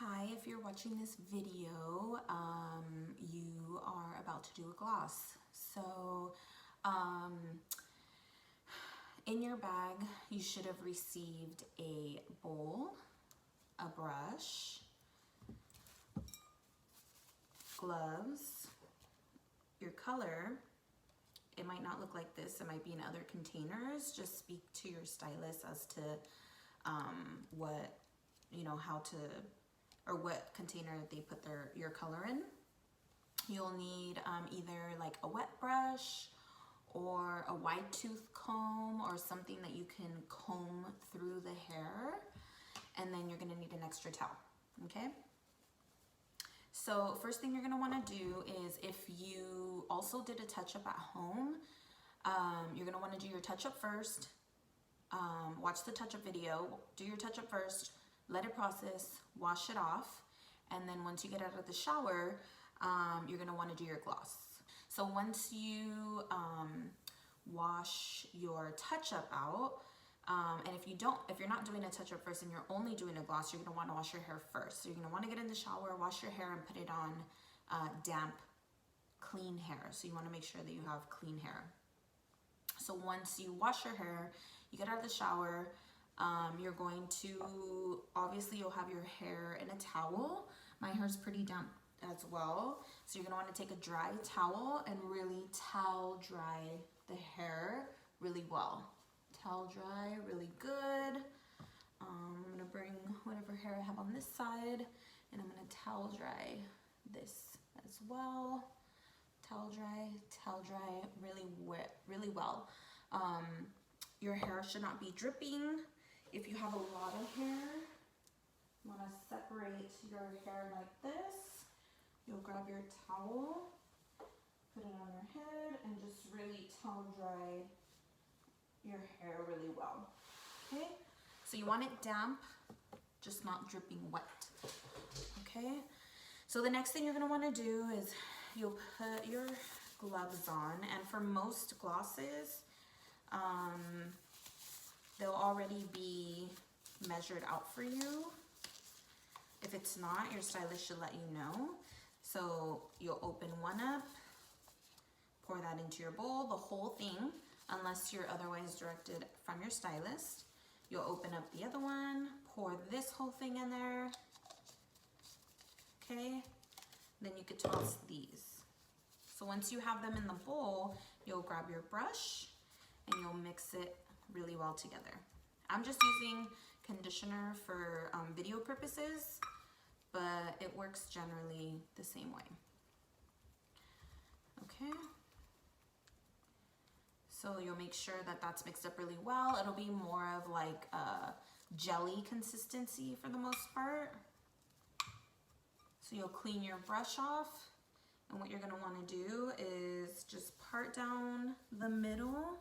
Hi, if you're watching this video, you are about to do a gloss. So, in your bag, you should have received a bowl, a brush, gloves, your color. It might not look like this, it might be in other containers. Just speak to your stylist as to what, how to, or what container they put your color in. You'll need either like a wet brush or a wide tooth comb or something that you can comb through the hair, and then you're gonna need an extra towel, okay? So first thing you're gonna wanna do is, if you also did a touch-up at home, you're gonna wanna do your touch-up first. Watch the touch-up video, do your touch-up first, let it process, wash it off, and then once you get out of the shower, you're gonna wanna do your gloss. So once you wash your touch-up out, and if you're not doing a touch-up first and you're only doing a gloss, you're gonna wanna wash your hair first. So you're gonna wanna get in the shower, wash your hair, and put it on damp, clean hair. So you wanna make sure that you have clean hair. So once you wash your hair, you get out of the shower, you're going to, obviously you'll have your hair in a towel. My hair's pretty damp as well. So you're gonna wanna take a dry towel and really towel dry the hair really well. Towel dry really good. I'm gonna bring whatever hair I have on this side, and I'm gonna towel dry this as well. Towel dry really well. Your hair should not be dripping. If you have a lot of hair, you want to separate your hair like this. You'll grab your towel, put it on your head, and just really towel dry your hair really well. Okay? So you want it damp, just not dripping wet. Okay? So the next thing you're going to want to do is you'll put your gloves on, and for most glosses, they'll already be measured out for you. If it's not, your stylist should let you know. So you'll open one up, pour that into your bowl, the whole thing, unless you're otherwise directed from your stylist. You'll open up the other one, pour this whole thing in there. Okay, then you could toss these. So once you have them in the bowl, you'll grab your brush and you'll mix it really well together. I'm just using conditioner for video purposes, but it works generally the same way. Okay. So you'll make sure that that's mixed up really well. It'll be more of like a jelly consistency for the most part. So you'll clean your brush off, and what you're gonna wanna do is just part down the middle,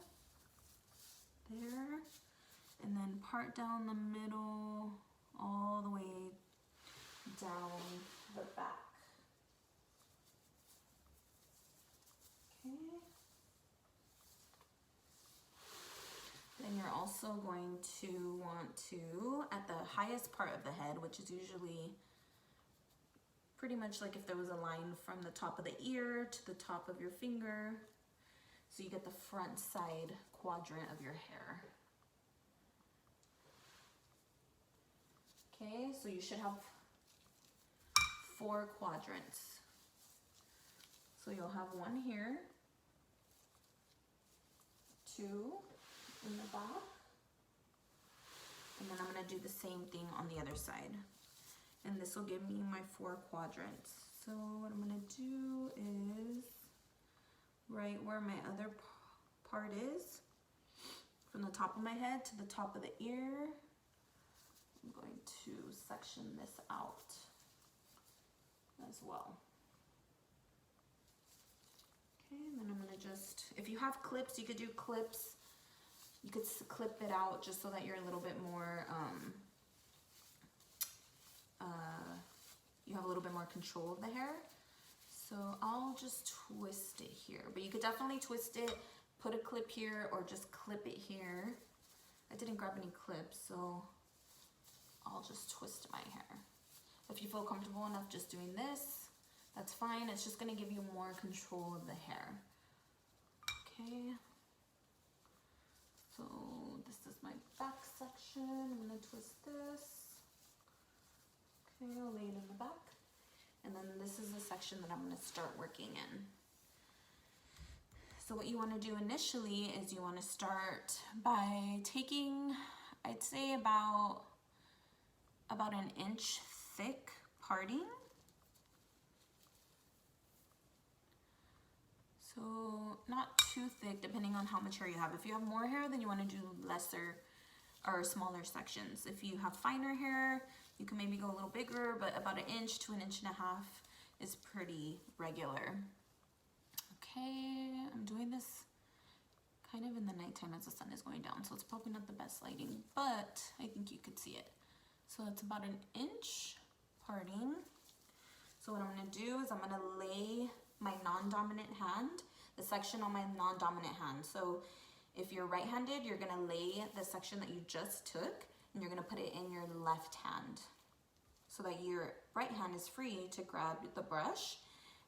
there, and then part down the middle all the way down the back. Okay. Then you're also going to want to, at the highest part of the head, which is usually pretty much like if there was a line from the top of the ear to the top of your finger, so you get the front side quadrant of your hair. Okay, so you should have 4 quadrants. So you'll have one here, 2 in the back, and then I'm gonna do the same thing on the other side. And this will give me my 4 quadrants. So what I'm gonna do is, right where my other part is, from the top of my head to the top of the ear, I'm going to section this out as well. Okay, and then I'm gonna just, if you have clips, you could do clips. You could clip it out just so that you're a little bit more, you have a little bit more control of the hair. So I'll just twist it here, but you could definitely twist it, put a clip here, or just clip it here. I didn't grab any clips, so I'll just twist my hair. If you feel comfortable enough just doing this, that's fine. It's just gonna give you more control of the hair. Okay. So this is my back section. I'm gonna twist this. Okay, I'll lay it in the back. And then this is the section that I'm gonna start working in. So what you wanna do initially is you wanna start by taking, I'd say about an inch thick parting. So not too thick, depending on how much hair you have. If you have more hair, then you want to do lesser or smaller sections. If you have finer hair, you can maybe go a little bigger, but about an inch to an inch and a half is pretty regular. Okay, I'm doing this kind of in the nighttime as the sun is going down, so it's probably not the best lighting, but I think you could see it. So it's about an inch parting. So what I'm gonna do is I'm gonna lay my non-dominant hand, the section on my non-dominant hand. So if you're right-handed, you're gonna lay the section that you just took and you're gonna put it in your left hand so that your right hand is free to grab the brush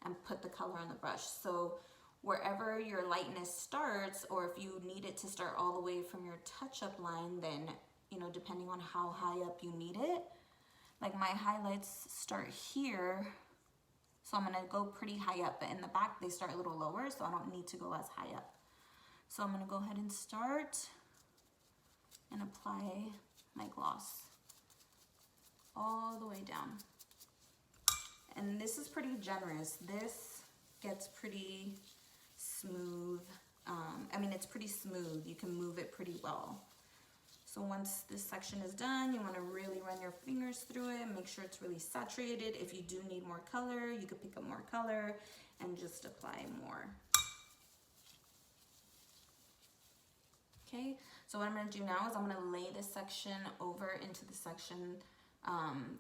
and put the color on the brush. So wherever your lightness starts, or if you need it to start all the way from your touch-up line, then, you know, depending on how high up you need it, like my highlights start here, so I'm gonna go pretty high up, but in the back they start a little lower, so I don't need to go as high up. So I'm gonna go ahead and start and apply my gloss all the way down. And this is pretty generous. This gets pretty smooth. I mean, it's pretty smooth. You can move it pretty well. So once this section is done, you want to really run your fingers through it and make sure it's really saturated. If you do need more color, you could pick up more color and just apply more. Okay, so what I'm going to do now is I'm going to lay this section over into the section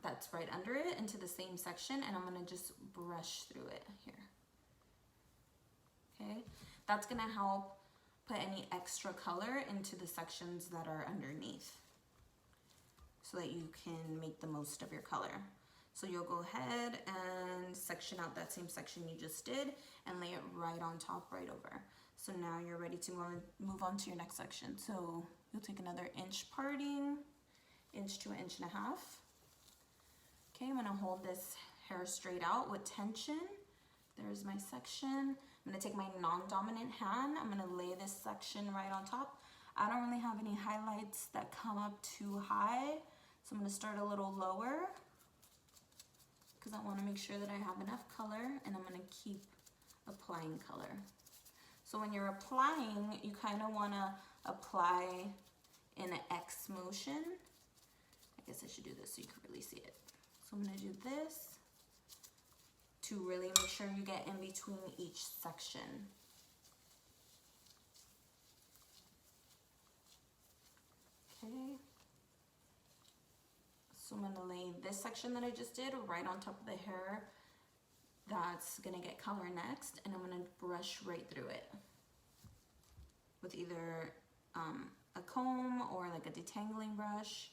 that's right under it, into the same section, and I'm going to just brush through it here. Okay, that's going to help put any extra color into the sections that are underneath so that you can make the most of your color. So you'll go ahead and section out that same section you just did and lay it right on top, right over. So now you're ready to move on to your next section. So you'll take another inch parting, inch to an inch and a half. Okay, I'm gonna hold this hair straight out with tension. There's my section. I'm gonna take my non-dominant hand. I'm gonna lay this section right on top. I don't really have any highlights that come up too high, so I'm gonna start a little lower because I wanna make sure that I have enough color, and I'm gonna keep applying color. So when you're applying, you kinda wanna apply in an X motion. I guess I should do this so you can really see it. So I'm gonna do this to really make sure you get in between each section. Okay. So I'm gonna lay this section that I just did right on top of the hair that's gonna get color next, and I'm gonna brush right through it with either a comb or like a detangling brush.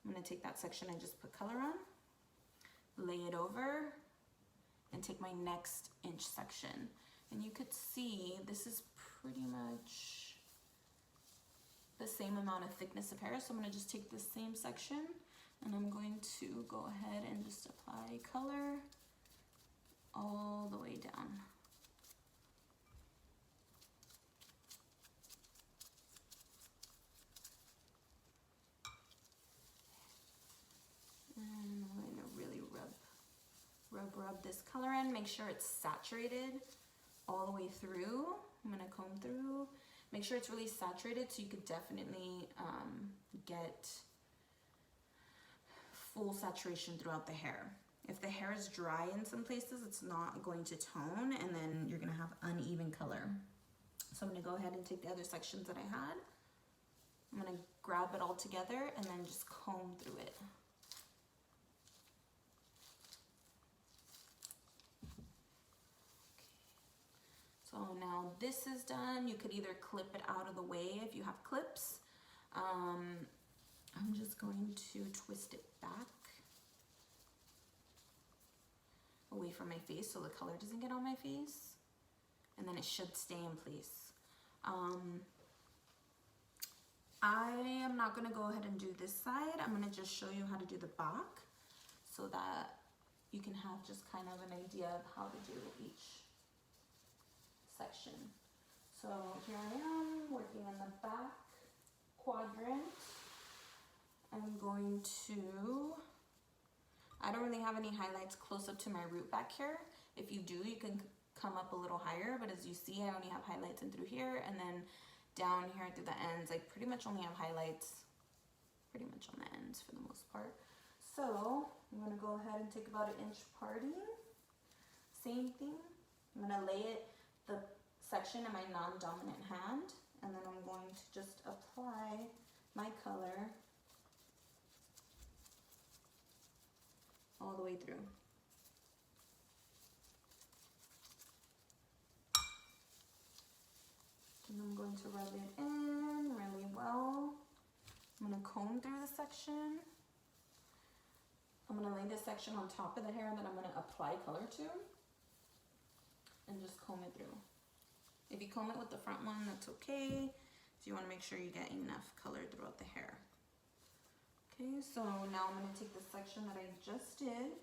I'm gonna take that section I just put color on, lay it over, and take my next inch section. And you could see this is pretty much the same amount of thickness of hair. So I'm gonna just take this same section and I'm going to go ahead and just apply color all the way down. And I'm going to really rub this color in, make sure it's saturated all the way through. I'm gonna comb through, make sure it's really saturated so you could definitely get full saturation throughout the hair. If the hair is dry in some places, it's not going to tone, and then you're gonna have uneven color. So I'm gonna go ahead and take the other sections that I had. I'm gonna grab it all together and then just comb through it. So now this is done. You could either clip it out of the way if you have clips. I'm just going to twist it back from my face so the color doesn't get on my face. And then it should stay in place. I am not going to go ahead and do this side. I'm going to just show you how to do the back so that you can have just kind of an idea of how to do each section. So here I am working in the back quadrant. I'm going to, I don't really have any highlights close up to my root back here. If you do, you can come up a little higher, but as you see, I only have highlights in through here, and then down here through the ends, I pretty much only have highlights pretty much on the ends for the most part. So I'm gonna go ahead and take about 1 inch parting. Same thing, I'm gonna lay it, the section in my non-dominant hand, and then I'm going to just apply my color all the way through. And I'm going to rub it in really well. I'm going to comb through the section. I'm going to lay this section on top of the hair that I'm going to apply color to. And just comb it through. If you comb it with the front one, that's okay. So you want to make sure you get enough color throughout the hair. Okay, so now I'm going to take the section that I just did.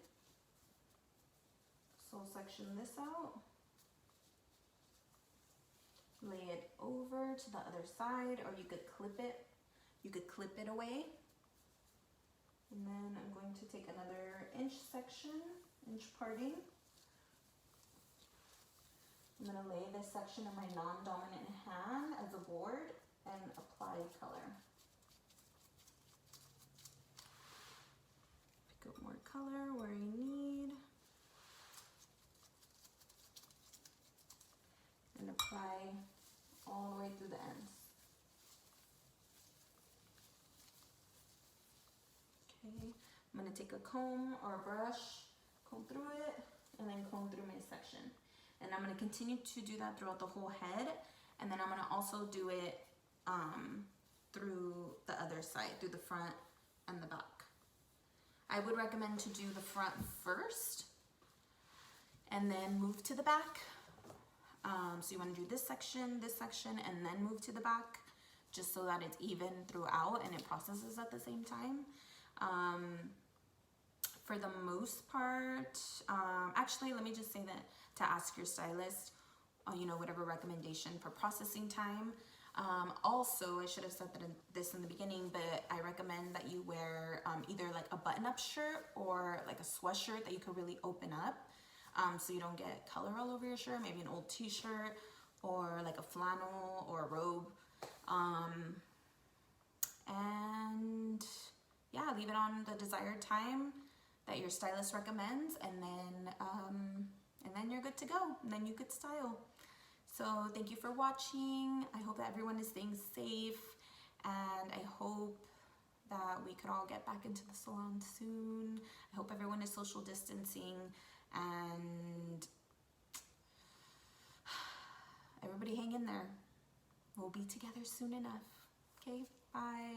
So section this out. Lay it over to the other side, or you could clip it. You could clip it away. And then I'm going to take another inch section, inch parting. I'm going to lay this section in my non-dominant hand as a board and apply color. Pick up more color where you need. And apply all the way through the ends. Okay, I'm going to take a comb or a brush, comb through it, and then comb through my section. And I'm going to continue to do that throughout the whole head, and then I'm going to also do it through the other side, through the front and the back. I would recommend to do the front first, and then move to the back. So you want to do this section, and then move to the back, just so that it's even throughout and it processes at the same time. For the most part, actually, let me just say that to ask your stylist, you know, whatever recommendation for processing time. Also, I should have said this in the beginning, but I recommend that you wear either like a button-up shirt or like a sweatshirt that you could really open up. So you don't get color all over your shirt, maybe an old t-shirt or like a flannel or a robe. And yeah, leave it on the desired time that your stylist recommends, and then you're good to go, and then you could style. So thank you for watching. I hope that everyone is staying safe, and I hope that we could all get back into the salon soon. I hope everyone is social distancing, and everybody hang in there. We'll be together soon enough. Okay, bye.